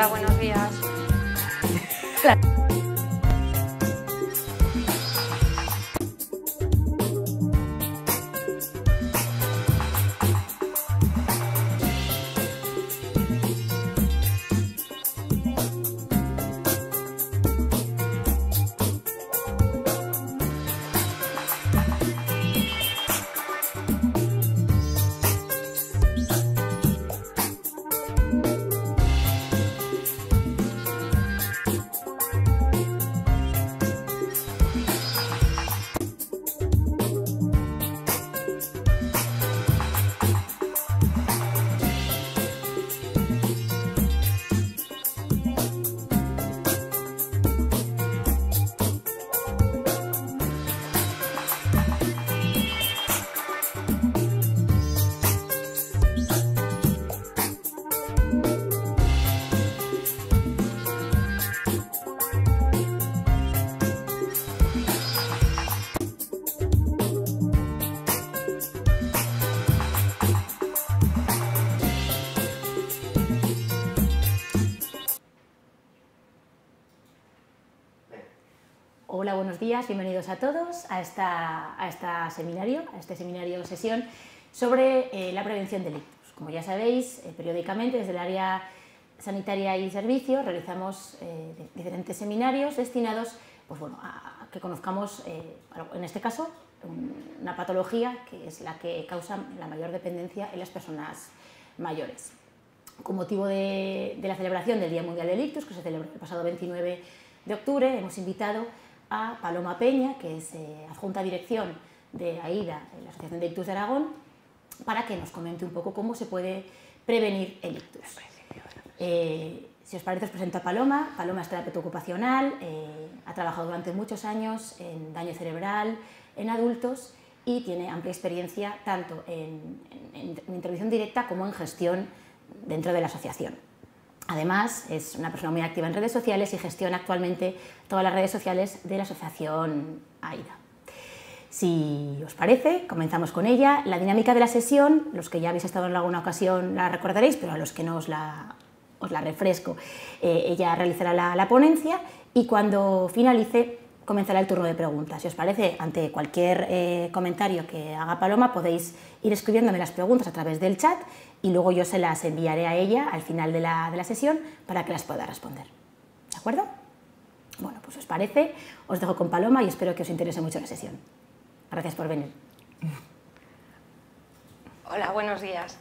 Hola, buenos días. Hola, buenos días, bienvenidos a todos a este seminario sesión sobre la prevención del ictus. Como ya sabéis, periódicamente desde el área sanitaria y servicios realizamos diferentes seminarios destinados a que conozcamos, en este caso, una patología que es la que causa la mayor dependencia en las personas mayores. Con motivo de la celebración del Día Mundial del Ictus, que se celebró el pasado 29 de octubre, hemos invitado a Paloma Peña, que es adjunta a dirección de AIDA, la Asociación de Ictus de Aragón, para que nos comente un poco cómo se puede prevenir el ictus. Si os parece, os presento a Paloma. Paloma es terapeuta ocupacional, ha trabajado durante muchos años en daño cerebral, en adultos, y tiene amplia experiencia tanto en intervención directa como en gestión dentro de la asociación. Además, es una persona muy activa en redes sociales y gestiona actualmente todas las redes sociales de la asociación AIDA. Si os parece, comenzamos con ella. La dinámica de la sesión, los que ya habéis estado en alguna ocasión la recordaréis, pero a los que no os la refresco. Ella realizará la ponencia y cuando finalice comenzará el turno de preguntas. Si os parece, ante cualquier comentario que haga Paloma podéis ir escribiéndome las preguntas a través del chat y luego yo se las enviaré a ella al final de la sesión para que las pueda responder. ¿De acuerdo? Bueno, pues os parece, os dejo con Paloma y espero que os interese mucho la sesión. Gracias por venir. Hola, buenos días.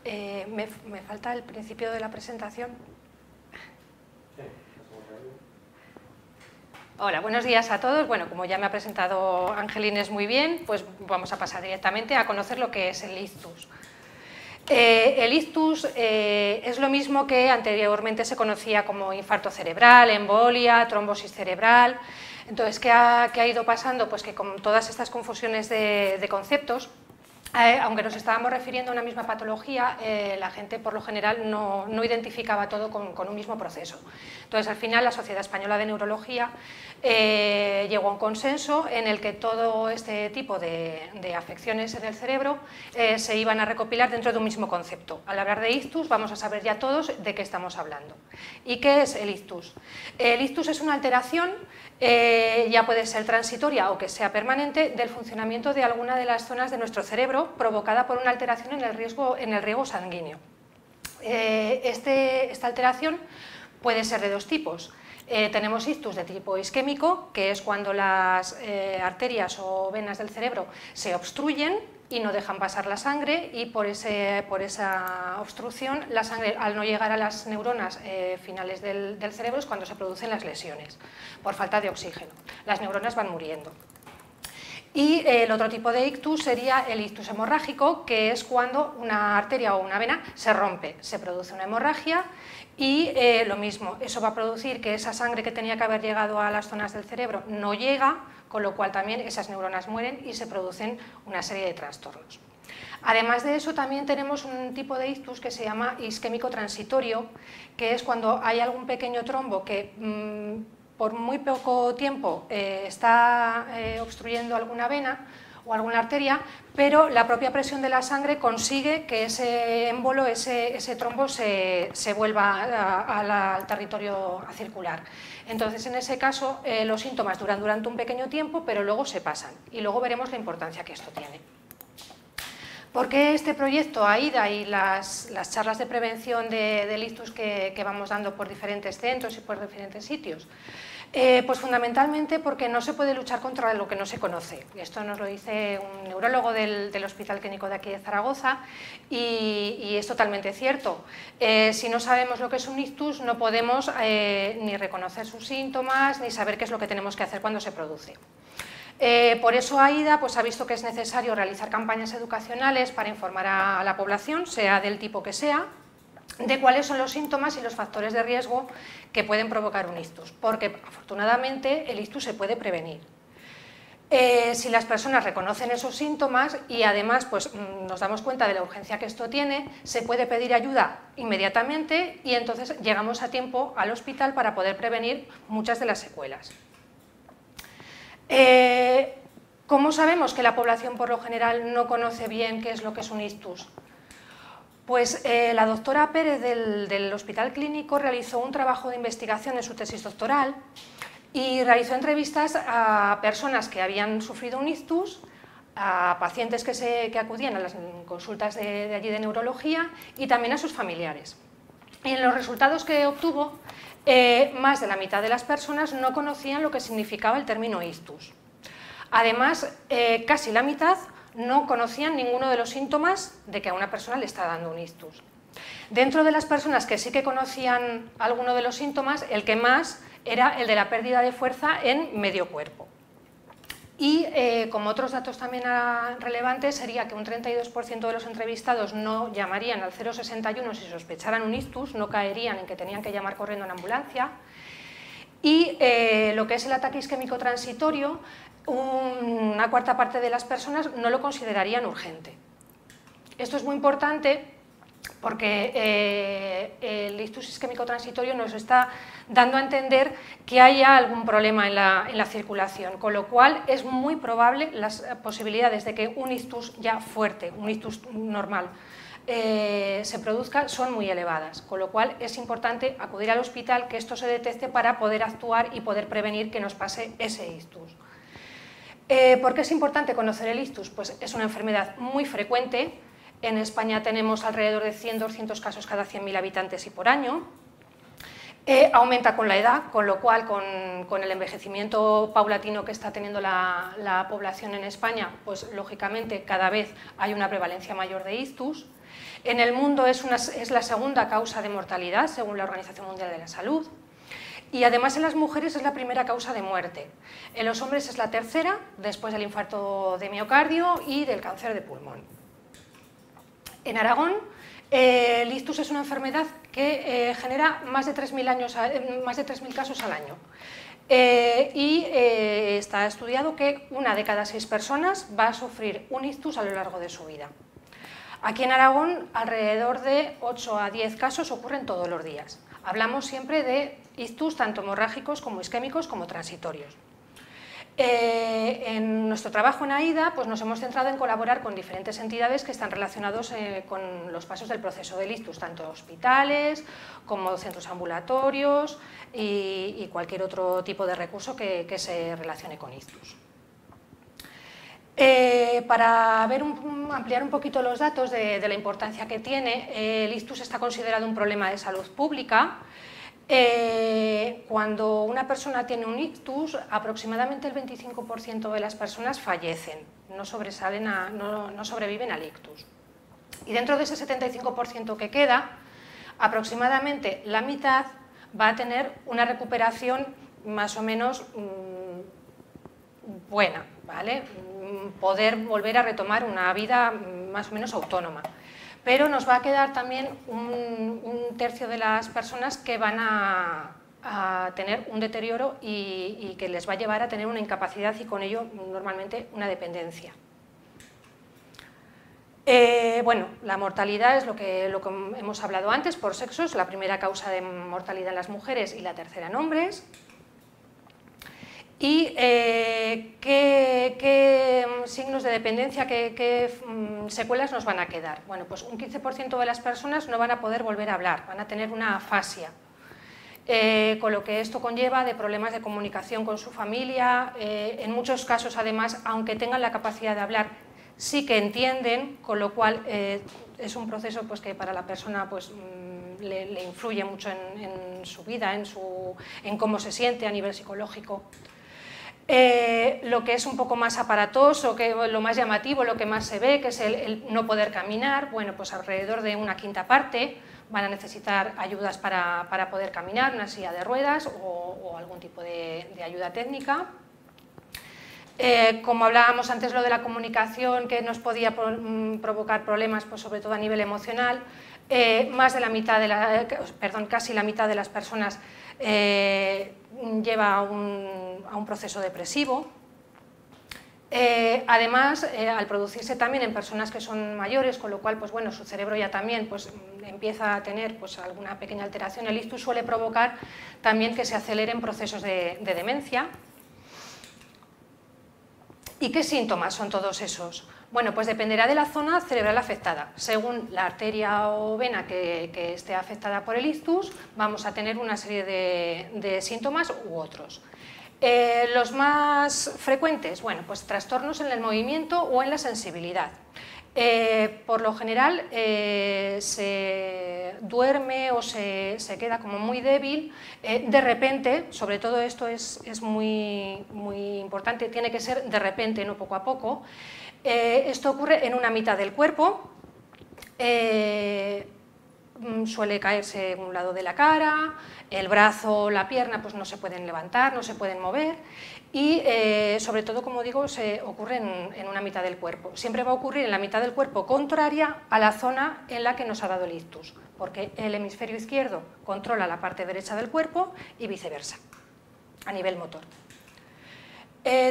Me falta el principio de la presentación. Hola, buenos días a todos. Bueno, como ya me ha presentado Angelines muy bien, pues vamos a pasar directamente a conocer lo que es el ictus. El ictus es lo mismo que anteriormente se conocía como infarto cerebral, embolia, trombosis cerebral. Entonces, ¿qué ha ido pasando? Pues que con todas estas confusiones de conceptos, aunque nos estábamos refiriendo a una misma patología, la gente por lo general no identificaba todo con un mismo proceso. Entonces, al final, la Sociedad Española de Neurología llegó a un consenso en el que todo este tipo de afecciones en el cerebro se iban a recopilar dentro de un mismo concepto. Al hablar de ictus, vamos a saber ya todos de qué estamos hablando. ¿Y qué es el ictus? El ictus es una alteración, ya puede ser transitoria o que sea permanente, del funcionamiento de alguna de las zonas de nuestro cerebro provocada por una alteración en el riego sanguíneo. Esta alteración puede ser de dos tipos. Tenemos ictus de tipo isquémico, que es cuando las arterias o venas del cerebro se obstruyen y no dejan pasar la sangre, y por esa obstrucción la sangre, al no llegar a las neuronas finales del cerebro, es cuando se producen las lesiones por falta de oxígeno. Las neuronas van muriendo. Y el otro tipo de ictus sería el ictus hemorrágico, que es cuando una arteria o una vena se rompe, se produce una hemorragia y lo mismo, eso va a producir que esa sangre que tenía que haber llegado a las zonas del cerebro no llega, con lo cual también esas neuronas mueren y se producen una serie de trastornos. Además de eso, también tenemos un tipo de ictus que se llama isquémico transitorio, que es cuando hay algún pequeño trombo que por muy poco tiempo está obstruyendo alguna vena, o alguna arteria, pero la propia presión de la sangre consigue que ese émbolo, ese trombo se vuelva al territorio a circular. Entonces, en ese caso, los síntomas duran durante un pequeño tiempo, pero luego se pasan, y luego veremos la importancia que esto tiene. ¿Por qué este proyecto AIDA y las charlas de prevención del ictus que vamos dando por diferentes centros y por diferentes sitios? Pues fundamentalmente porque no se puede luchar contra lo que no se conoce. Esto nos lo dice un neurólogo del Hospital Clínico de aquí de Zaragoza y es totalmente cierto. Si no sabemos lo que es un ictus, no podemos ni reconocer sus síntomas ni saber qué es lo que tenemos que hacer cuando se produce. Por eso AIDA pues, ha visto que es necesario realizar campañas educacionales para informar a la población, sea del tipo que sea, de cuáles son los síntomas y los factores de riesgo que pueden provocar un ictus, porque afortunadamente el ictus se puede prevenir. Si las personas reconocen esos síntomas y además pues, nos damos cuenta de la urgencia que esto tiene, se puede pedir ayuda inmediatamente y entonces llegamos a tiempo al hospital para poder prevenir muchas de las secuelas. ¿Cómo sabemos que la población por lo general no conoce bien qué es lo que es un ictus? Pues la doctora Pérez del Hospital Clínico realizó un trabajo de investigación en su tesis doctoral y realizó entrevistas a personas que habían sufrido un ictus, a pacientes que acudían a las consultas de allí de neurología y también a sus familiares. Y en los resultados que obtuvo, más de la mitad de las personas no conocían lo que significaba el término ictus. Además, casi la mitad no conocían ninguno de los síntomas de que a una persona le está dando un ictus. Dentro de las personas que sí que conocían alguno de los síntomas, el que más era el de la pérdida de fuerza en medio cuerpo. Y como otros datos también relevantes sería que un 32% de los entrevistados no llamarían al 061 si sospecharan un ictus, no caerían en que tenían que llamar corriendo en ambulancia. Y lo que es el ataque isquémico transitorio, una cuarta parte de las personas no lo considerarían urgente. Esto es muy importante porque el ictus isquémico transitorio nos está dando a entender que haya algún problema en la circulación, con lo cual es muy probable las posibilidades de que un ictus ya fuerte, un ictus normal, se produzca son muy elevadas, con lo cual es importante acudir al hospital, que esto se detecte para poder actuar y poder prevenir que nos pase ese ictus. ¿Por qué es importante conocer el ictus? Pues es una enfermedad muy frecuente. En España tenemos alrededor de 100-200 casos cada 100.000 habitantes y por año. Aumenta con la edad, con lo cual con el envejecimiento paulatino que está teniendo la población en España, pues lógicamente cada vez hay una prevalencia mayor de ictus. En el mundo es la segunda causa de mortalidad, según la Organización Mundial de la Salud. Y además en las mujeres es la primera causa de muerte. En los hombres es la tercera, después del infarto de miocardio y del cáncer de pulmón. En Aragón, el ictus es una enfermedad que genera más de 3.000 casos al año. Está estudiado que 1 de cada 6 personas va a sufrir un ictus a lo largo de su vida. Aquí en Aragón, alrededor de 8 a 10 casos ocurren todos los días. Hablamos siempre de ictus tanto hemorrágicos como isquémicos como transitorios. En nuestro trabajo en AIDA pues nos hemos centrado en colaborar con diferentes entidades que están relacionados con los pasos del proceso del ictus, tanto hospitales como centros ambulatorios y cualquier otro tipo de recurso que se relacione con ictus. Para ampliar un poquito los datos de la importancia que tiene, el ictus está considerado un problema de salud pública. Cuando una persona tiene un ictus, aproximadamente el 25% de las personas fallecen, no sobreviven al ictus. Y dentro de ese 75% que queda, aproximadamente la mitad va a tener una recuperación más o menos buena, ¿vale? Poder volver a retomar una vida más o menos autónoma. Pero nos va a quedar también un tercio de las personas que van a tener un deterioro y que les va a llevar a tener una incapacidad y con ello normalmente una dependencia. Bueno, la mortalidad es lo que hemos hablado antes, por sexo, es la primera causa de mortalidad en las mujeres y la tercera en hombres. ¿Y qué signos de dependencia, qué secuelas nos van a quedar? Bueno, pues un 15% de las personas no van a poder volver a hablar, van a tener una afasia, con lo que esto conlleva de problemas de comunicación con su familia. En muchos casos, además, aunque tengan la capacidad de hablar, sí que entienden, con lo cual es un proceso pues, que para la persona pues, le influye mucho en su vida, en cómo se siente a nivel psicológico. Lo que es un poco más aparatoso, lo más llamativo, lo que más se ve, que es el no poder caminar, bueno, pues alrededor de una quinta parte van a necesitar ayudas para poder caminar, una silla de ruedas o algún tipo de ayuda técnica. Como hablábamos antes, lo de la comunicación, que nos podía provocar problemas, pues sobre todo a nivel emocional, más de la mitad casi la mitad de las personas lleva a un proceso depresivo. Además, al producirse también en personas que son mayores, con lo cual pues, bueno, su cerebro ya también pues, empieza a tener pues, alguna pequeña alteración, el ictus suele provocar también que se aceleren procesos de demencia. ¿Y qué síntomas son todos esos? Bueno, pues dependerá de la zona cerebral afectada. Según la arteria o vena que esté afectada por el ictus, vamos a tener una serie de síntomas u otros. Los más frecuentes, bueno, pues trastornos en el movimiento o en la sensibilidad. Por lo general se duerme o se queda como muy débil de repente, sobre todo esto es muy importante, tiene que ser de repente, no poco a poco. Esto ocurre en una mitad del cuerpo, suele caerse en un lado de la cara, el brazo o la pierna pues no se pueden levantar, no se pueden mover y sobre todo, como digo, ocurre en una mitad del cuerpo. Siempre va a ocurrir en la mitad del cuerpo contraria a la zona en la que nos ha dado el ictus, porque el hemisferio izquierdo controla la parte derecha del cuerpo y viceversa, a nivel motor.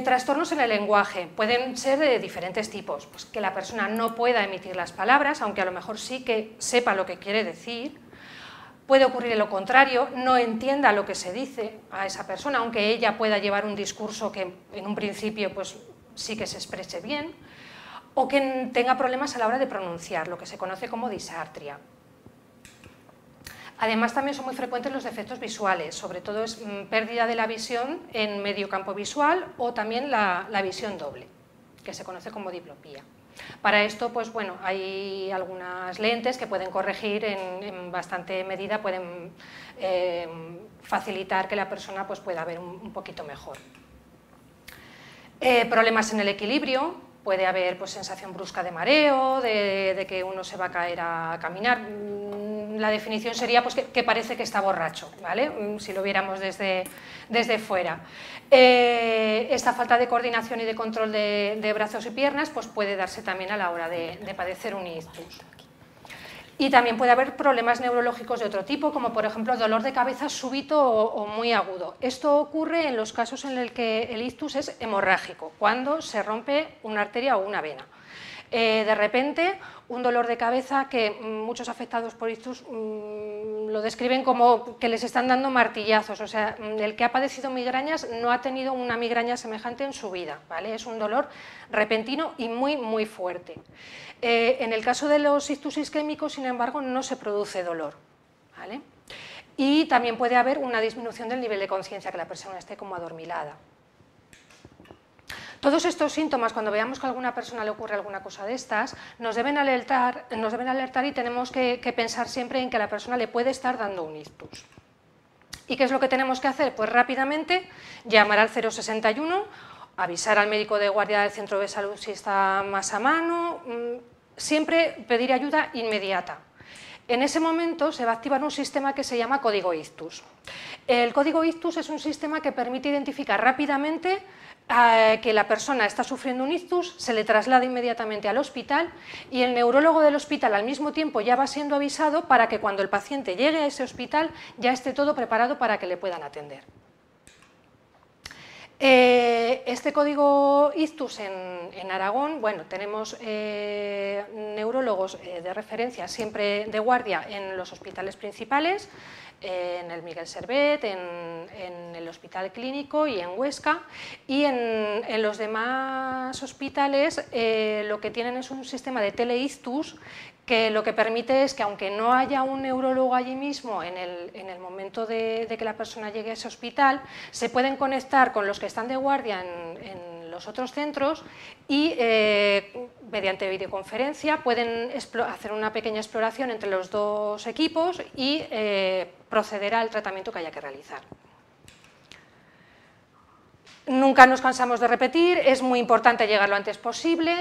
Trastornos en el lenguaje pueden ser de diferentes tipos, pues que la persona no pueda emitir las palabras, aunque a lo mejor sí que sepa lo que quiere decir. Puede ocurrir lo contrario, no entienda lo que se dice a esa persona, aunque ella pueda llevar un discurso que en un principio pues, sí que se exprese bien, o que tenga problemas a la hora de pronunciar, lo que se conoce como disartria. Además, también son muy frecuentes los defectos visuales, sobre todo es pérdida de la visión en medio campo visual o también la visión doble, que se conoce como diplopía. Para esto, pues bueno, hay algunas lentes que pueden corregir en bastante medida, pueden facilitar que la persona pues, pueda ver un poquito mejor. Problemas en el equilibrio, puede haber pues, sensación brusca de mareo, de que uno se va a caer a caminar. La definición sería pues, que parece que está borracho, ¿vale? Si lo viéramos desde fuera. Esta falta de coordinación y de control de brazos y piernas pues, puede darse también a la hora de padecer un ictus. Y también puede haber problemas neurológicos de otro tipo, como por ejemplo dolor de cabeza súbito o muy agudo. Esto ocurre en los casos en los que el ictus es hemorrágico, cuando se rompe una arteria o una vena. De repente, un dolor de cabeza que muchos afectados por ictus lo describen como que les están dando martillazos, o sea, el que ha padecido migrañas no ha tenido una migraña semejante en su vida, ¿vale? Es un dolor repentino y muy fuerte. En el caso de los ictus isquémicos, sin embargo, no se produce dolor, ¿vale? Y también puede haber una disminución del nivel de conciencia, que la persona esté como adormilada. Todos estos síntomas, cuando veamos que a alguna persona le ocurre alguna cosa de estas, nos deben alertar y tenemos que pensar siempre en que a la persona le puede estar dando un ictus. ¿Y qué es lo que tenemos que hacer? Pues rápidamente llamar al 061, avisar al médico de guardia del centro de salud si está más a mano, siempre pedir ayuda inmediata. En ese momento se va a activar un sistema que se llama código ictus. El código ictus es un sistema que permite identificar rápidamente que la persona está sufriendo un ictus, se le traslada inmediatamente al hospital y el neurólogo del hospital al mismo tiempo ya va siendo avisado para que cuando el paciente llegue a ese hospital ya esté todo preparado para que le puedan atender. Este código ictus en Aragón, bueno, tenemos neurólogos de referencia siempre de guardia en los hospitales principales, en el Miguel Servet, en el Hospital Clínico y en Huesca, y en los demás hospitales lo que tienen es un sistema de teleictus que lo que permite es que, aunque no haya un neurólogo allí mismo en el momento de que la persona llegue a ese hospital, se pueden conectar con los que están de guardia en los otros centros y mediante videoconferencia pueden hacer una pequeña exploración entre los dos equipos y proceder al tratamiento que haya que realizar. Nunca nos cansamos de repetir, es muy importante llegar lo antes posible,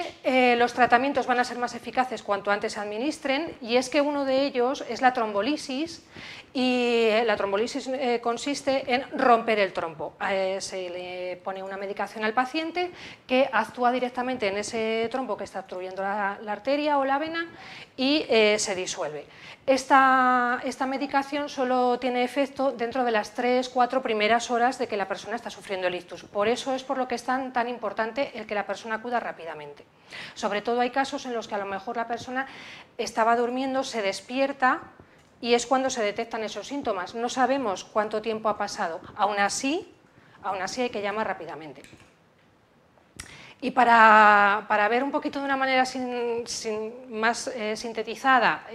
los tratamientos van a ser más eficaces cuanto antes se administren, y es que uno de ellos es la trombolisis, y la trombolisis consiste en romper el trombo. Se le pone una medicación al paciente que actúa directamente en ese trombo que está obstruyendo la arteria o la vena y se disuelve. Esta medicación solo tiene efecto dentro de las 3-4 primeras horas de que la persona está sufriendo el ictus. Por eso es por lo que es tan importante el que la persona acuda rápidamente. Sobre todo hay casos en los que a lo mejor la persona estaba durmiendo, se despierta y es cuando se detectan esos síntomas. No sabemos cuánto tiempo ha pasado. Aún así hay que llamar rápidamente. Y para ver un poquito de una manera más sintetizada,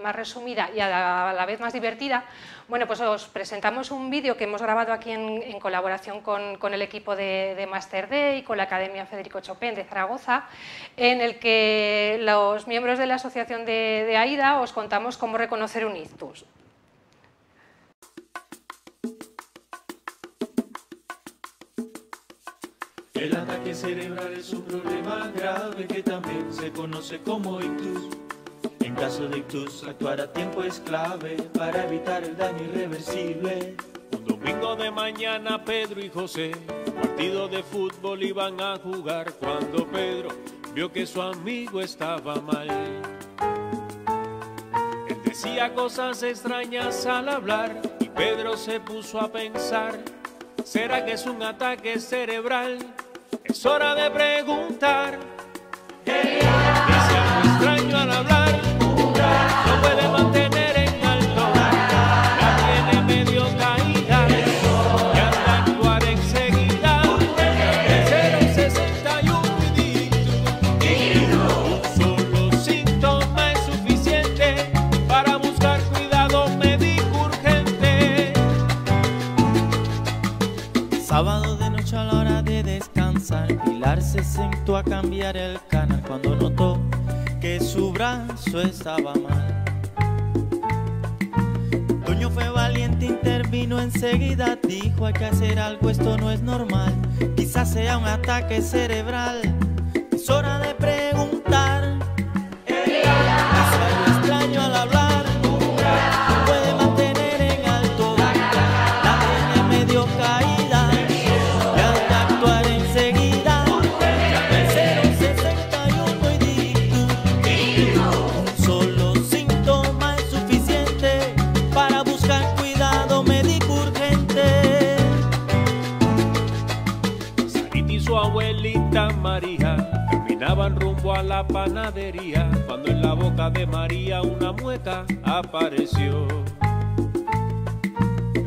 más resumida y a la vez más divertida, bueno, pues os presentamos un vídeo que hemos grabado aquí en colaboración con el equipo de Master D y con la Academia Federico Chopin de Zaragoza, en el que los miembros de la asociación de AIDA os contamos cómo reconocer un ictus. El ataque cerebral es un problema grave que también se conoce como ictus. En caso de ictus, actuar a tiempo es clave para evitar el daño irreversible. Un domingo de mañana, Pedro y José, partido de fútbol iban a jugar cuando Pedro vio que su amigo estaba mal. Él decía cosas extrañas al hablar y Pedro se puso a pensar, ¿será que es un ataque cerebral? Es hora de preguntar. Dice algo extraño al hablar, no puede mantener en alto, la tiene medio caída y anda a actuar enseguida. De 0,61 un solo síntoma es suficiente para buscar cuidado médico urgente. Sábado de noche a la hora de descansar, Pilar se sentó a cambiar el canal cuando notó que su brazo estaba mal. Toño fue valiente, intervino enseguida, dijo hay que hacer algo, esto no es normal, quizás sea un ataque cerebral, es hora de preguntar. Es algo extraño al hablar, no puede mantener en alto, la tiene medio caída y anda a actuar enseguida. Llama al 061 y di un solo síntoma es suficiente para buscar cuidado médico urgente. Sarita y su abuelita María caminaban rumbo a la panadería cuando en la boca de María una mueca apareció.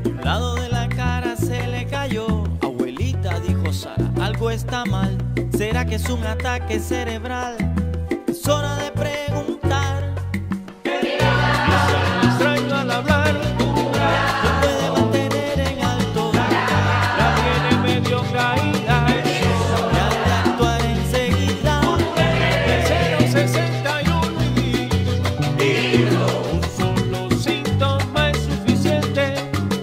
Un lado de la cara se le cayó. Abuelita, dijo Sara, algo está mal. ¿Será que es un ataque cerebral? Es hora de preguntar. Dice algo extraño al hablar, no puede mantener en alto, la tiene medio caída y anda a actuar enseguida. De 0,61 y un solo síntoma es suficiente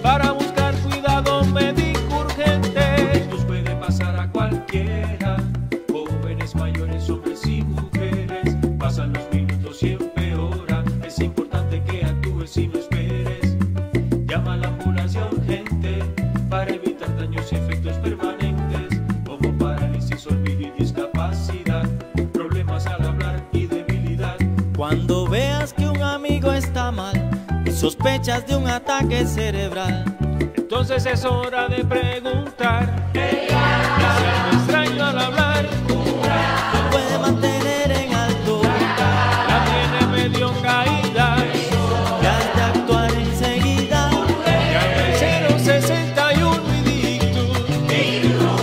para buscar cuidado médico urgente. Esto puede pasar a cualquiera, jóvenes, mayores, hombres y mujeres. Pasan los minutos y empeora, es importante que actúes y no esperes. Llama a la ambulancia urgente para evitar daños y efectos permanentes como parálisis, olvido y discapacidad, problemas al hablar y debilidad. Cuando veas que un amigo está mal y sospechas de un ataque cerebral, entonces es hora de preguntar. Si algo extraño al hablar, no puede mantener en alto, la tiene medio caída, y has de actuar enseguida. Llama al 061 y ictus.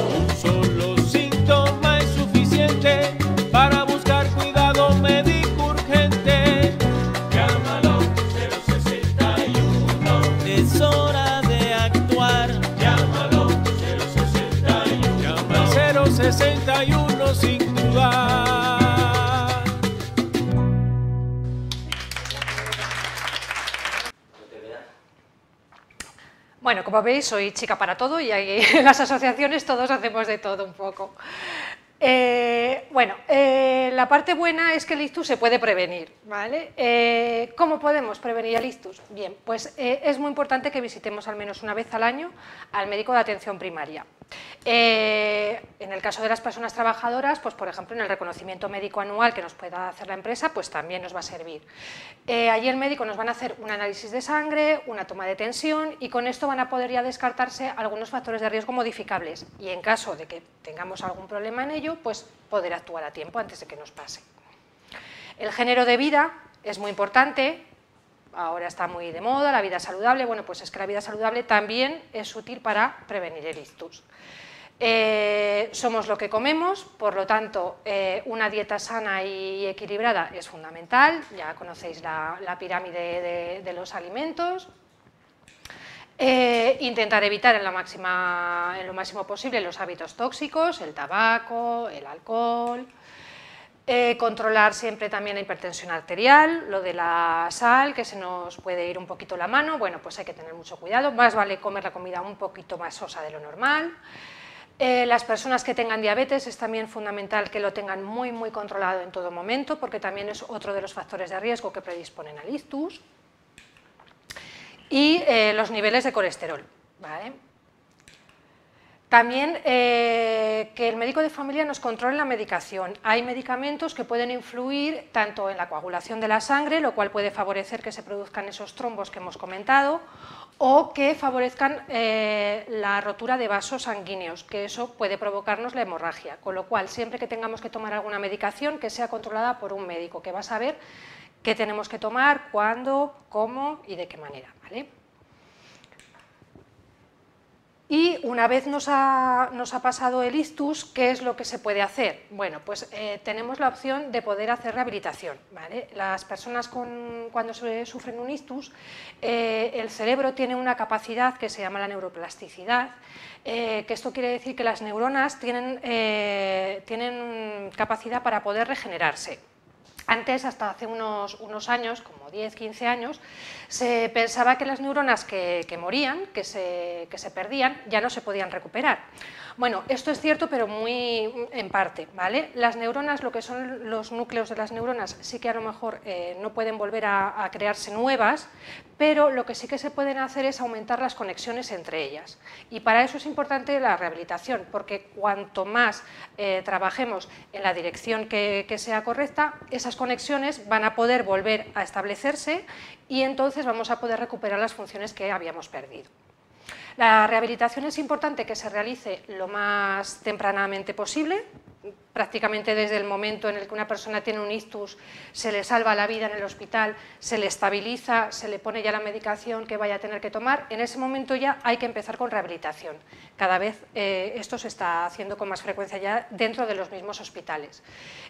Un solo síntoma es suficiente para buscar cuidado médico urgente. Llámalo 061. Es hora de actuar. Llámalo 061. Llama al 061 sin dudar. Bueno, como veis, soy chica para todo y ahí en las asociaciones todos hacemos de todo un poco. La parte buena es que el ictus se puede prevenir, ¿vale? ¿Cómo podemos prevenir el ictus? Bien, pues es muy importante que visitemos al menos una vez al año al médico de atención primaria. En el caso de las personas trabajadoras, pues por ejemplo en el reconocimiento médico anual que nos pueda hacer la empresa, pues también nos va a servir. Allí el médico nos van a hacer un análisis de sangre, una toma de tensión y con esto van a poder ya descartarse algunos factores de riesgo modificables y en caso de que tengamos algún problema en ello, pues poder actuar a tiempo antes de que nos pase. El género de vida es muy importante. Ahora está muy de moda, la vida saludable. Bueno, pues es que la vida saludable también es útil para prevenir el ictus. Somos lo que comemos, por lo tanto, una dieta sana y equilibrada es fundamental. Ya conocéis la pirámide de los alimentos. Intentar evitar en lo máximo posible los hábitos tóxicos, el tabaco, el alcohol. Controlar siempre también la hipertensión arterial, lo de la sal, que se nos puede ir un poquito la mano, bueno, pues hay que tener mucho cuidado, más vale comer la comida un poquito más sosa de lo normal. Las personas que tengan diabetes es también fundamental que lo tengan muy controlado en todo momento, porque también es otro de los factores de riesgo que predisponen al ictus. Y los niveles de colesterol, ¿vale? También que el médico de familia nos controle la medicación. Hay medicamentos que pueden influir tanto en la coagulación de la sangre, lo cual puede favorecer que se produzcan esos trombos que hemos comentado, o que favorezcan la rotura de vasos sanguíneos, que eso puede provocarnos la hemorragia. Con lo cual, siempre que tengamos que tomar alguna medicación, que sea controlada por un médico, que va a saber qué tenemos que tomar, cuándo, cómo y de qué manera, ¿vale? Y una vez nos ha pasado el ictus, ¿qué es lo que se puede hacer? Bueno, pues tenemos la opción de poder hacer rehabilitación, ¿vale? Las personas cuando sufren un ictus, el cerebro tiene una capacidad que se llama la neuroplasticidad, que esto quiere decir que las neuronas tienen capacidad para poder regenerarse. Antes, hasta hace unos años, como 10, 15 años, se pensaba que las neuronas que morían, que se perdían, ya no se podían recuperar. Bueno, esto es cierto, pero muy en parte, ¿vale? Las neuronas, lo que son los núcleos de las neuronas, sí que a lo mejor no pueden volver a crearse nuevas, pero lo que sí que se pueden hacer es aumentar las conexiones entre ellas. Y para eso es importante la rehabilitación, porque cuanto más trabajemos en la dirección que sea correcta, esas conexiones van a poder volver a establecerse y entonces vamos a poder recuperar las funciones que habíamos perdido. La rehabilitación es importante que se realice lo más tempranamente posible, prácticamente desde el momento en el que una persona tiene un ictus, se le salva la vida en el hospital, se le estabiliza, se le pone ya la medicación que vaya a tener que tomar, en ese momento ya hay que empezar con rehabilitación. Cada vez esto se está haciendo con más frecuencia ya dentro de los mismos hospitales.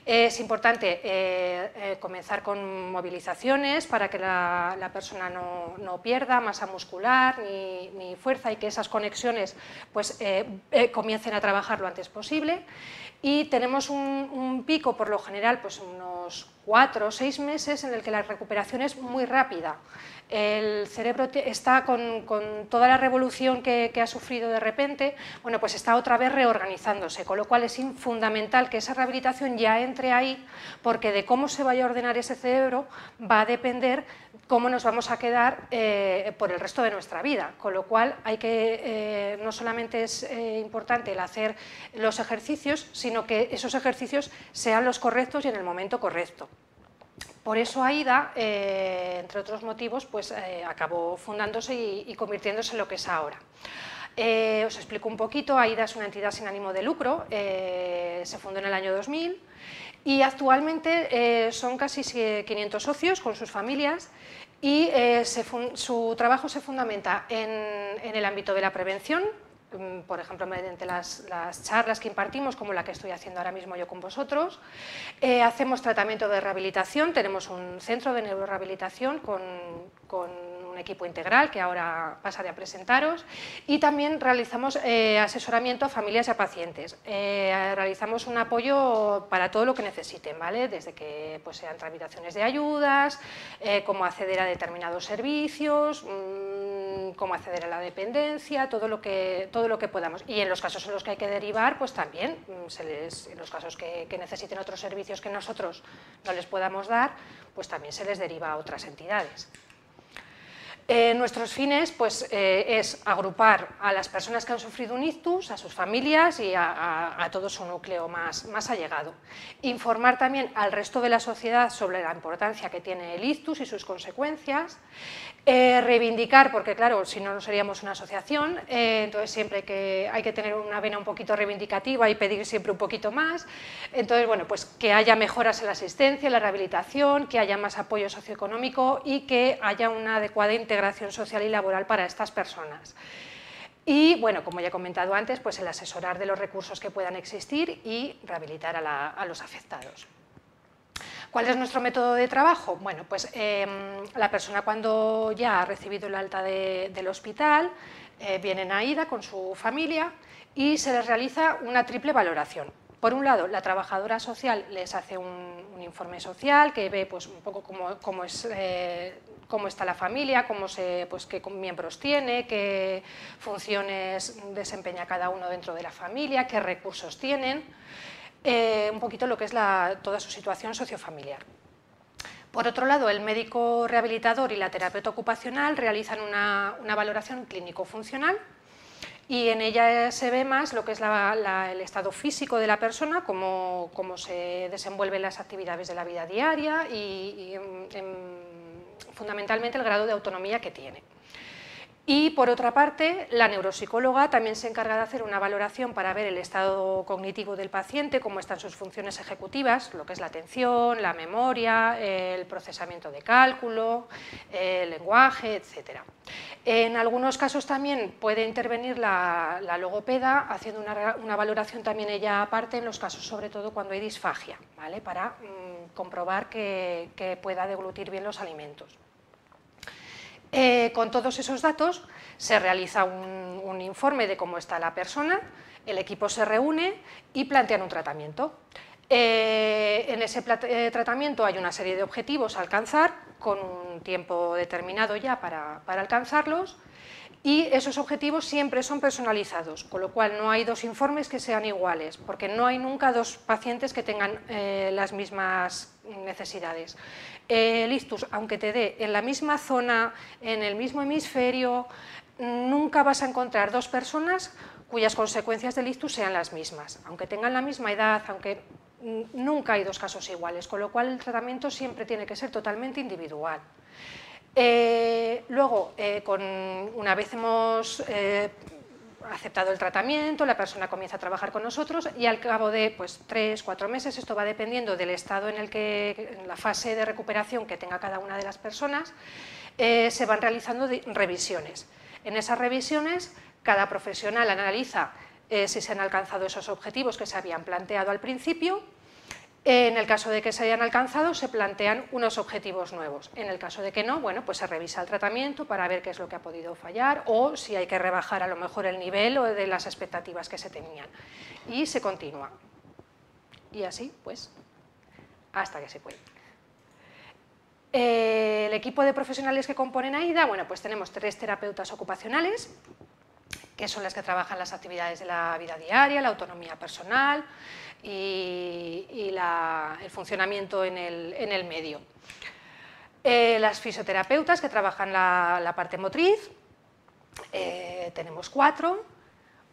Es importante comenzar con movilizaciones para que la persona no pierda masa muscular ni fuerza y que esas conexiones pues, comiencen a trabajar lo antes posible. Y tenemos un pico, por lo general, pues unos 4 o 6 meses en el que la recuperación es muy rápida. El cerebro está con toda la revolución que ha sufrido de repente, bueno, pues está otra vez reorganizándose, con lo cual es fundamental que esa rehabilitación ya entre ahí, porque de cómo se vaya a ordenar ese cerebro va a depender cómo nos vamos a quedar por el resto de nuestra vida, con lo cual hay que, no solamente es importante el hacer los ejercicios, sino que esos ejercicios sean los correctos y en el momento correcto. Por eso AIDA, entre otros motivos, pues, acabó fundándose y convirtiéndose en lo que es ahora. Os explico un poquito. AIDA es una entidad sin ánimo de lucro, se fundó en el año 2000 y actualmente son casi 500 socios con sus familias y su trabajo se fundamenta en el ámbito de la prevención, por ejemplo, mediante las charlas que impartimos, como la que estoy haciendo ahora mismo yo con vosotros. Hacemos tratamiento de rehabilitación, tenemos un centro de neurorehabilitación con un equipo integral que ahora pasaré a presentaros, y también realizamos asesoramiento a familias y a pacientes. Realizamos un apoyo para todo lo que necesiten, ¿vale? Desde que pues, sean tramitaciones de ayudas, cómo acceder a determinados servicios, cómo acceder a la dependencia, todo lo que podamos. Y en los casos en los que hay que derivar, pues también, en los casos que necesiten otros servicios que nosotros no les podamos dar, pues también se les deriva a otras entidades. Nuestros fines pues, es agrupar a las personas que han sufrido un ictus, a sus familias y a todo su núcleo más allegado. Informar también al resto de la sociedad sobre la importancia que tiene el ictus y sus consecuencias. Reivindicar, porque claro, si no, no seríamos una asociación, entonces siempre hay que tener una vena un poquito reivindicativa y pedir siempre un poquito más. Entonces, bueno, pues que haya mejoras en la asistencia, en la rehabilitación, que haya más apoyo socioeconómico y que haya una adecuada integración social y laboral para estas personas. Y, bueno, como ya he comentado antes, pues el asesorar de los recursos que puedan existir y rehabilitar a los afectados. ¿Cuál es nuestro método de trabajo? Bueno, pues la persona cuando ya ha recibido el alta del hospital, vienen a AIDA con su familia y se les realiza una triple valoración. Por un lado, la trabajadora social les hace un informe social que ve pues, un poco cómo está la familia, pues, qué miembros tiene, qué funciones desempeña cada uno dentro de la familia, qué recursos tienen. Un poquito lo que es toda su situación sociofamiliar. Por otro lado, el médico rehabilitador y la terapeuta ocupacional realizan una valoración clínico-funcional y en ella se ve más lo que es el estado físico de la persona, cómo se desenvuelven las actividades de la vida diaria y fundamentalmente el grado de autonomía que tiene. Y, por otra parte, la neuropsicóloga también se encarga de hacer una valoración para ver el estado cognitivo del paciente, cómo están sus funciones ejecutivas, lo que es la atención, la memoria, el procesamiento de cálculo, el lenguaje, etc. En algunos casos también puede intervenir la logopeda, haciendo una valoración también ella aparte, en los casos sobre todo cuando hay disfagia, ¿vale? Para comprobar que pueda deglutir bien los alimentos. Con todos esos datos se realiza un informe de cómo está la persona, el equipo se reúne y plantean un tratamiento. En ese tratamiento hay una serie de objetivos a alcanzar, con un tiempo determinado ya para alcanzarlos, y esos objetivos siempre son personalizados, con lo cual no hay dos informes que sean iguales, porque no hay nunca dos pacientes que tengan las mismas necesidades. El ictus, aunque te dé en la misma zona, en el mismo hemisferio, nunca vas a encontrar dos personas cuyas consecuencias del ictus sean las mismas, aunque tengan la misma edad, nunca hay dos casos iguales, con lo cual el tratamiento siempre tiene que ser totalmente individual. Luego, una vez hemos aceptado el tratamiento, la persona comienza a trabajar con nosotros y al cabo de 3-4 meses, esto va dependiendo del estado en la fase de recuperación que tenga cada una de las personas, se van realizando revisiones. En esas revisiones, cada profesional analiza si se han alcanzado esos objetivos que se habían planteado al principio. En el caso de que se hayan alcanzado, se plantean unos objetivos nuevos. En el caso de que no, bueno, pues se revisa el tratamiento para ver qué es lo que ha podido fallar o si hay que rebajar a lo mejor el nivel o de las expectativas que se tenían. Y se continúa. Y así, pues, hasta que se puede. El equipo de profesionales que componen AIDA, bueno, pues tenemos 3 terapeutas ocupacionales, que son las que trabajan las actividades de la vida diaria, la autonomía personal y el funcionamiento en el medio. Las fisioterapeutas que trabajan la parte motriz, tenemos 4,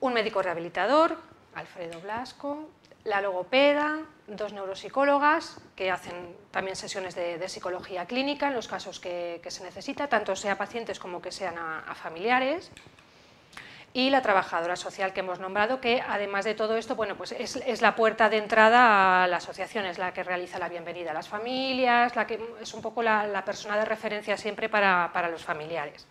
un médico rehabilitador, Alfredo Blasco, la logopeda, 2 neuropsicólogas que hacen también sesiones de psicología clínica en los casos que se necesita, tanto sea pacientes como que sean a familiares, y la trabajadora social que hemos nombrado, que además de todo esto, bueno, pues es la puerta de entrada a la asociación, es la que realiza la bienvenida a las familias, la que es un poco la persona de referencia siempre para los familiares.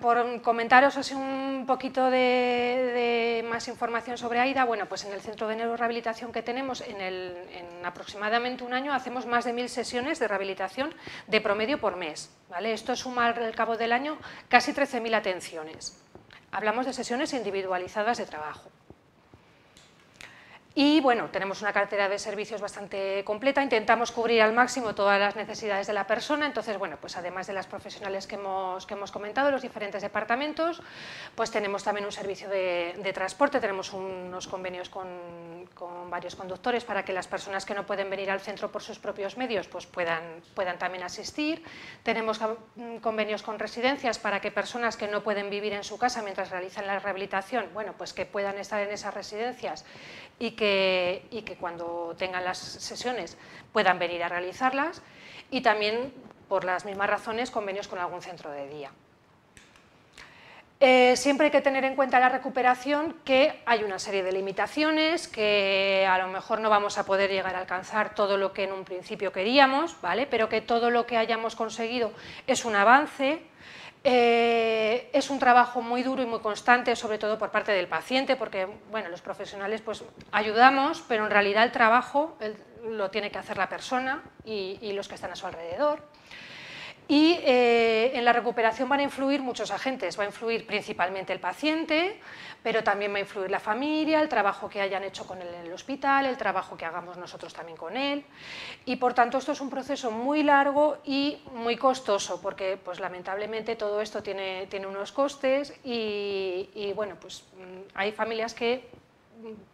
Por comentaros así un poquito de más información sobre AIDA, bueno, pues en el centro de neurorehabilitación que tenemos, en aproximadamente un año hacemos más de 1000 sesiones de rehabilitación de promedio por mes, ¿vale? Esto suma al cabo del año casi 13.000 atenciones. Hablamos de sesiones individualizadas de trabajo. Y bueno, tenemos una cartera de servicios bastante completa, intentamos cubrir al máximo todas las necesidades de la persona, entonces bueno, pues además de las profesionales que hemos comentado, los diferentes departamentos, pues tenemos también un servicio de transporte, tenemos unos convenios con varios conductores para que las personas que no pueden venir al centro por sus propios medios pues puedan también asistir, tenemos convenios con residencias para que personas que no pueden vivir en su casa mientras realizan la rehabilitación, bueno, pues que puedan estar en esas residencias y que cuando tengan las sesiones puedan venir a realizarlas, y también, por las mismas razones, convenios con algún centro de día. Siempre hay que tener en cuenta la recuperación, que hay una serie de limitaciones, que a lo mejor no vamos a poder llegar a alcanzar todo lo que en un principio queríamos, ¿vale? Pero que todo lo que hayamos conseguido es un avance. Es un trabajo muy duro y muy constante, sobre todo por parte del paciente, porque bueno, los profesionales pues ayudamos, pero en realidad el trabajo lo tiene que hacer la persona y los que están a su alrededor. Y en la recuperación van a influir muchos agentes, va a influir principalmente el paciente, pero también va a influir la familia, el trabajo que hayan hecho con él en el hospital, el trabajo que hagamos nosotros también con él, y por tanto esto es un proceso muy largo y muy costoso, porque pues lamentablemente todo esto tiene unos costes y bueno, pues hay familias que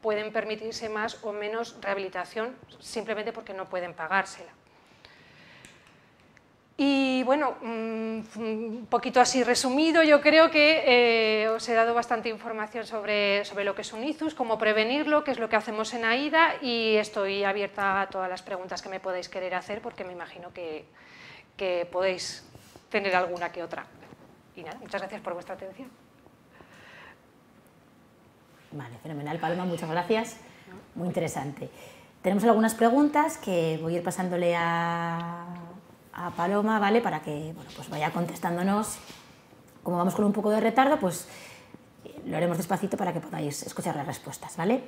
pueden permitirse más o menos rehabilitación simplemente porque no pueden pagársela. Y bueno, un poquito así resumido, yo creo que os he dado bastante información sobre lo que es un ictus, cómo prevenirlo, qué es lo que hacemos en AIDA, y estoy abierta a todas las preguntas que me podáis querer hacer, porque me imagino que podéis tener alguna que otra. Y nada, muchas gracias por vuestra atención. Vale, fenomenal, Paloma, muchas gracias. Muy interesante. Tenemos algunas preguntas que voy a ir pasándole a Paloma, ¿vale? Para que bueno, pues vaya contestándonos. Como vamos con un poco de retardo, pues lo haremos despacito para que podáis escuchar las respuestas, ¿vale?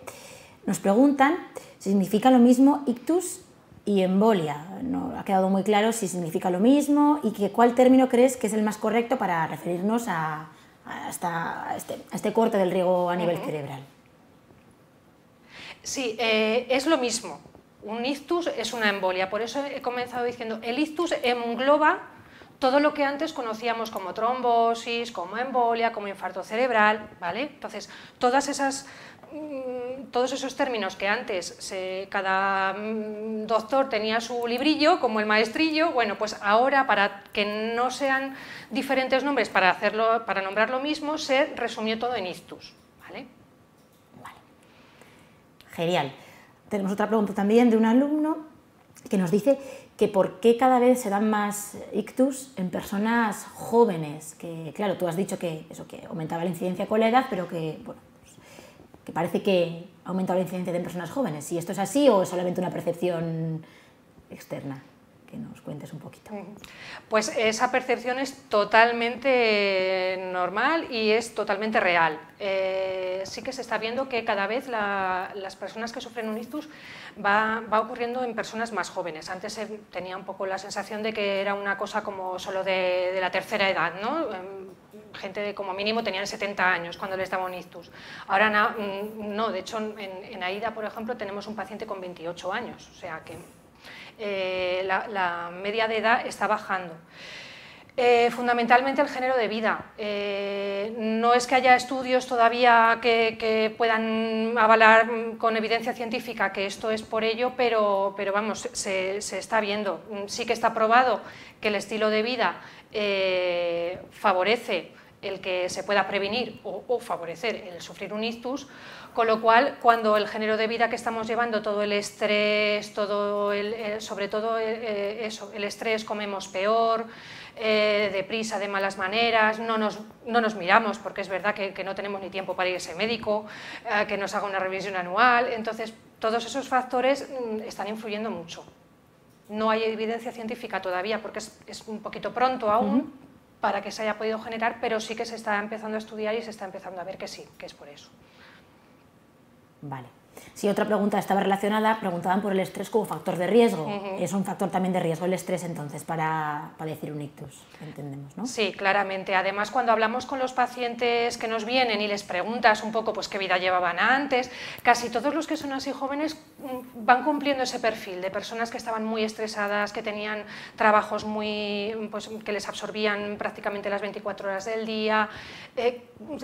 Nos preguntan si significa lo mismo ictus y embolia. No ha quedado muy claro si significa lo mismo y cuál término crees que es el más correcto para referirnos a este corte del riego a nivel cerebral. Sí, es lo mismo. Un ictus es una embolia, por eso he comenzado diciendo, el ictus engloba todo lo que antes conocíamos como trombosis, como embolia, como infarto cerebral, ¿vale? Entonces, todos esos términos que antes cada doctor tenía su librillo, como el maestrillo, bueno, pues ahora, para que no sean diferentes nombres para nombrar lo mismo, se resumió todo en ictus, ¿vale? Vale. Genial. Tenemos otra pregunta también de un alumno que nos dice que por qué cada vez se dan más ictus en personas jóvenes, que claro, tú has dicho que aumentaba la incidencia con la edad, pero que, bueno, pues, que parece que ha aumentado la incidencia en personas jóvenes. ¿Si esto es así o es solamente una percepción externa? Que nos cuentes un poquito. Pues esa percepción es totalmente normal y es totalmente real. Sí que se está viendo que cada vez las personas que sufren un ictus va ocurriendo en personas más jóvenes. Antes se tenía un poco la sensación de que era una cosa como solo de la tercera edad, ¿no? Gente de como mínimo tenían 70 años cuando les daba un ictus. Ahora no, de hecho en AIDA, por ejemplo, tenemos un paciente con 28 años, o sea que la media de edad está bajando. Fundamentalmente el género de vida. No es que haya estudios todavía que puedan avalar con evidencia científica que esto es por ello, pero vamos, se está viendo. Sí que está probado que el estilo de vida favorece el que se pueda prevenir o favorecer el sufrir un ictus, con lo cual, cuando el género de vida que estamos llevando, todo el estrés, sobre todo eso, el estrés, comemos peor, deprisa, de malas maneras, no nos miramos, porque es verdad que no tenemos ni tiempo para ir a ese médico, que nos haga una revisión anual, entonces todos esos factores están influyendo mucho. No hay evidencia científica todavía, porque es un poquito pronto aún para que se haya podido generar, pero sí que se está empezando a estudiar y se está empezando a ver que sí, que es por eso. Vale. Si otra pregunta estaba relacionada, preguntaban por el estrés como factor de riesgo. Es un factor también de riesgo el estrés, entonces, para padecer un ictus, entendemos, ¿no? Sí, claramente. Además, cuando hablamos con los pacientes que nos vienen y les preguntas un poco pues, qué vida llevaban antes, casi todos los que son así jóvenes van cumpliendo ese perfil de personas que estaban muy estresadas, que tenían trabajos que les absorbían prácticamente las 24 horas del día.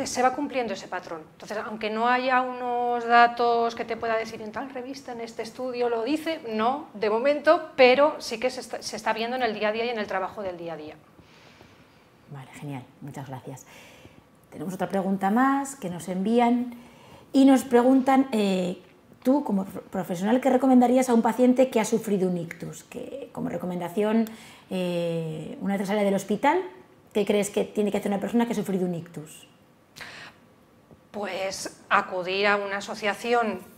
Se va cumpliendo ese patrón. Entonces, aunque no haya unos datos que te pueda decir en tal revista, en este estudio lo dice, no, de momento, pero sí que se está viendo en el día a día y en el trabajo del día a día. Vale, genial, muchas gracias. Tenemos otra pregunta más que nos envían y nos preguntan, tú como profesional, ¿qué recomendarías a un paciente que ha sufrido un ictus? Que, como recomendación, una vez que sale del hospital, ¿qué crees que tiene que hacer una persona que ha sufrido un ictus? Pues acudir a una asociación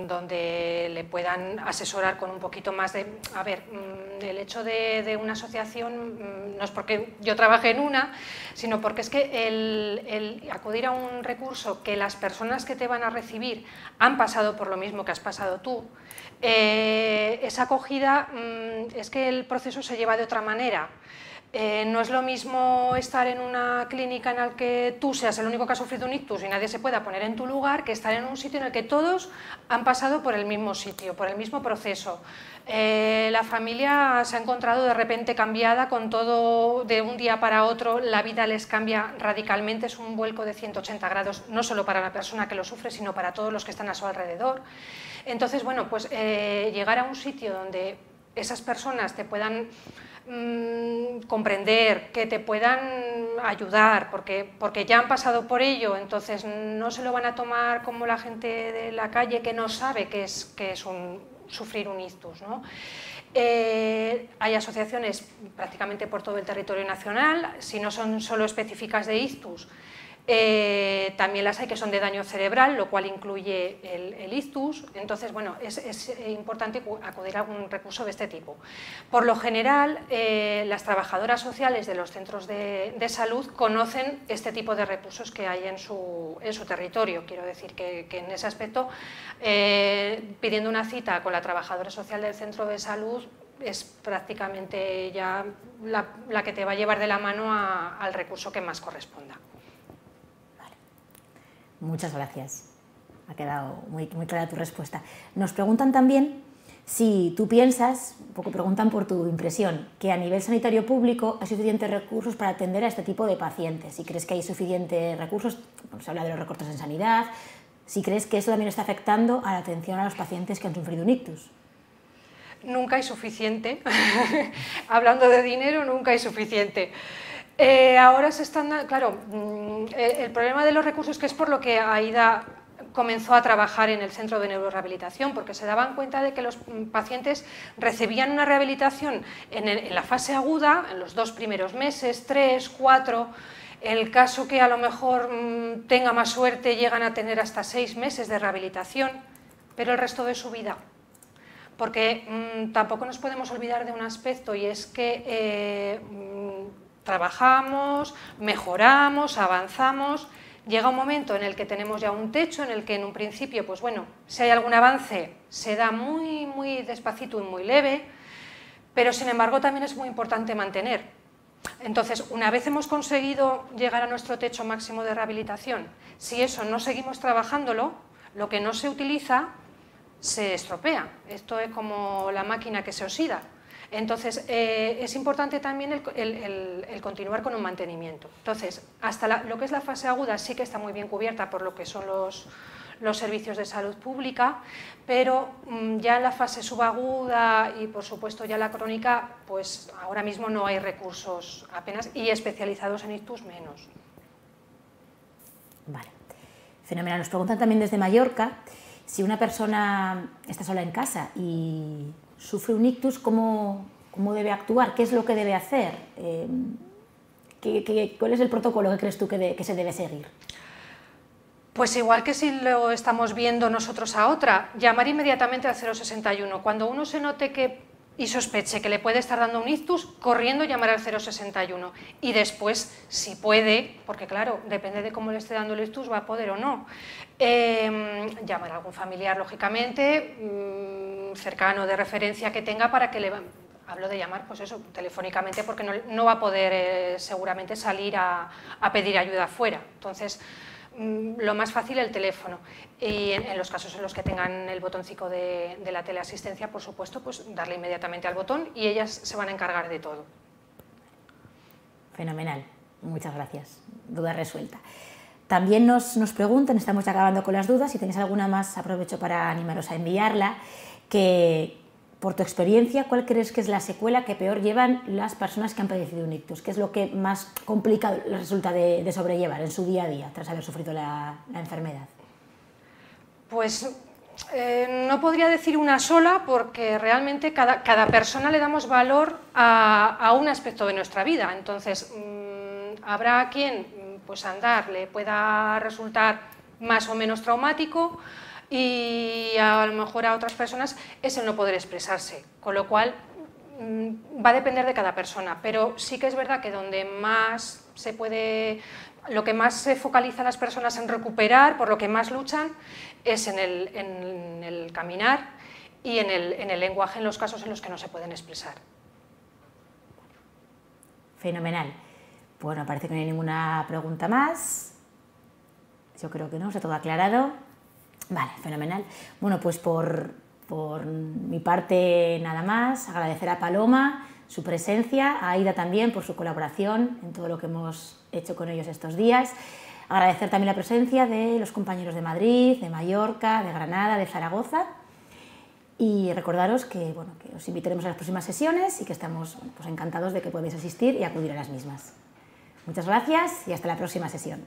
donde le puedan asesorar con un poquito más de... A ver, el hecho de una asociación no es porque yo trabajé en una, sino porque es que el acudir a un recurso que las personas que te van a recibir han pasado por lo mismo que has pasado tú, esa acogida es que el proceso se lleva de otra manera. No es lo mismo estar en una clínica en la que tú seas el único que ha sufrido un ictus y nadie se pueda poner en tu lugar, que estar en un sitio en el que todos han pasado por el mismo sitio, por el mismo proceso. La familia se ha encontrado de repente cambiada con todo, de un día para otro, la vida les cambia radicalmente, es un vuelco de 180 grados, no solo para la persona que lo sufre, sino para todos los que están a su alrededor. Entonces, bueno, pues llegar a un sitio donde esas personas te puedan comprender, que te puedan ayudar, porque ya han pasado por ello, entonces no se lo van a tomar como la gente de la calle que no sabe qué es sufrir un ictus, ¿no? Hay asociaciones prácticamente por todo el territorio nacional, si no son solo específicas de ictus, también las hay que son de daño cerebral, lo cual incluye el ictus. Entonces, bueno, es importante acudir a algún recurso de este tipo. Por lo general, las trabajadoras sociales de los centros de salud conocen este tipo de recursos que hay en su territorio. Quiero decir que en ese aspecto, pidiendo una cita con la trabajadora social del centro de salud, es prácticamente ya la que te va a llevar de la mano al recurso que más corresponda. Muchas gracias. Ha quedado muy clara tu respuesta. Nos preguntan también si tú piensas, un poco preguntan por tu impresión, que a nivel sanitario público hay suficientes recursos para atender a este tipo de pacientes. Si crees que hay suficientes recursos, se habla de los recortes en sanidad, si crees que eso también está afectando a la atención a los pacientes que han sufrido un ictus. Nunca hay suficiente. Hablando de dinero, nunca hay suficiente. Ahora se están, claro, el problema de los recursos, que es por lo que AIDA comenzó a trabajar en el centro de neurorehabilitación, porque se daban cuenta de que los pacientes recibían una rehabilitación en la fase aguda, en los 2 primeros meses, 3, 4, el caso que a lo mejor tenga más suerte llegan a tener hasta 6 meses de rehabilitación, pero el resto de su vida. Porque tampoco nos podemos olvidar de un aspecto, y es que trabajamos, mejoramos, avanzamos, llega un momento en el que tenemos ya un techo, en el que en un principio, pues bueno, si hay algún avance se da muy despacito y muy leve, pero sin embargo también es muy importante mantener. Entonces, una vez hemos conseguido llegar a nuestro techo máximo de rehabilitación, si eso no seguimos trabajándolo, lo que no se utiliza se estropea. Esto es como la máquina que se oxida. Entonces, es importante también el continuar con un mantenimiento. Entonces, hasta lo que es la fase aguda sí que está muy bien cubierta por lo que son los servicios de salud pública, pero ya en la fase subaguda y, por supuesto, ya la crónica, pues ahora mismo no hay recursos apenas, y especializados en ictus menos. Vale, fenomenal. Nos preguntan también desde Mallorca si una persona está sola en casa y sufre un ictus, ¿cómo debe actuar? ¿Qué es lo que debe hacer? ¿Cuál es el protocolo que crees tú que se debe seguir? Pues igual que si lo estamos viendo nosotros a otra, llamar inmediatamente al 061. Cuando uno se note y sospeche que le puede estar dando un ictus, corriendo llamar al 061. Y después, si puede, porque claro, depende de cómo le esté dando el ictus, va a poder o no, llamar a algún familiar, lógicamente, cercano, de referencia que tenga para que le... Hablo de llamar, pues eso, telefónicamente, porque no va a poder seguramente salir a pedir ayuda afuera. Entonces, lo más fácil, el teléfono. Y en los casos en los que tengan el botoncito de la teleasistencia, por supuesto, pues darle inmediatamente al botón y ellas se van a encargar de todo. Fenomenal, muchas gracias. Duda resuelta. También nos preguntan, estamos ya acabando con las dudas, si tenéis alguna más, aprovecho para animaros a enviarla, que por tu experiencia, ¿cuál crees que es la secuela que peor llevan las personas que han padecido un ictus? ¿Qué es lo que más complicado les resulta de sobrellevar en su día a día tras haber sufrido la enfermedad? Pues no podría decir una sola, porque realmente cada persona le damos valor a un aspecto de nuestra vida. Entonces, habrá quien pues andar le pueda resultar más o menos traumático, y a lo mejor a otras personas es el no poder expresarse, con lo cual va a depender de cada persona, pero sí que es verdad que donde más se puede, lo que más se focaliza a las personas en recuperar, por lo que más luchan, es en el caminar y en el lenguaje, en los casos en los que no se pueden expresar. Fenomenal. Bueno, parece que no hay ninguna pregunta más. Yo creo que no, está todo aclarado. Vale, fenomenal. Bueno, pues por mi parte nada más, agradecer a Paloma su presencia, a Aida también por su colaboración en todo lo que hemos hecho con ellos estos días, agradecer también la presencia de los compañeros de Madrid, de Mallorca, de Granada, de Zaragoza, y recordaros que, bueno, que os invitaremos a las próximas sesiones y que estamos pues encantados de que podáis asistir y acudir a las mismas. Muchas gracias y hasta la próxima sesión.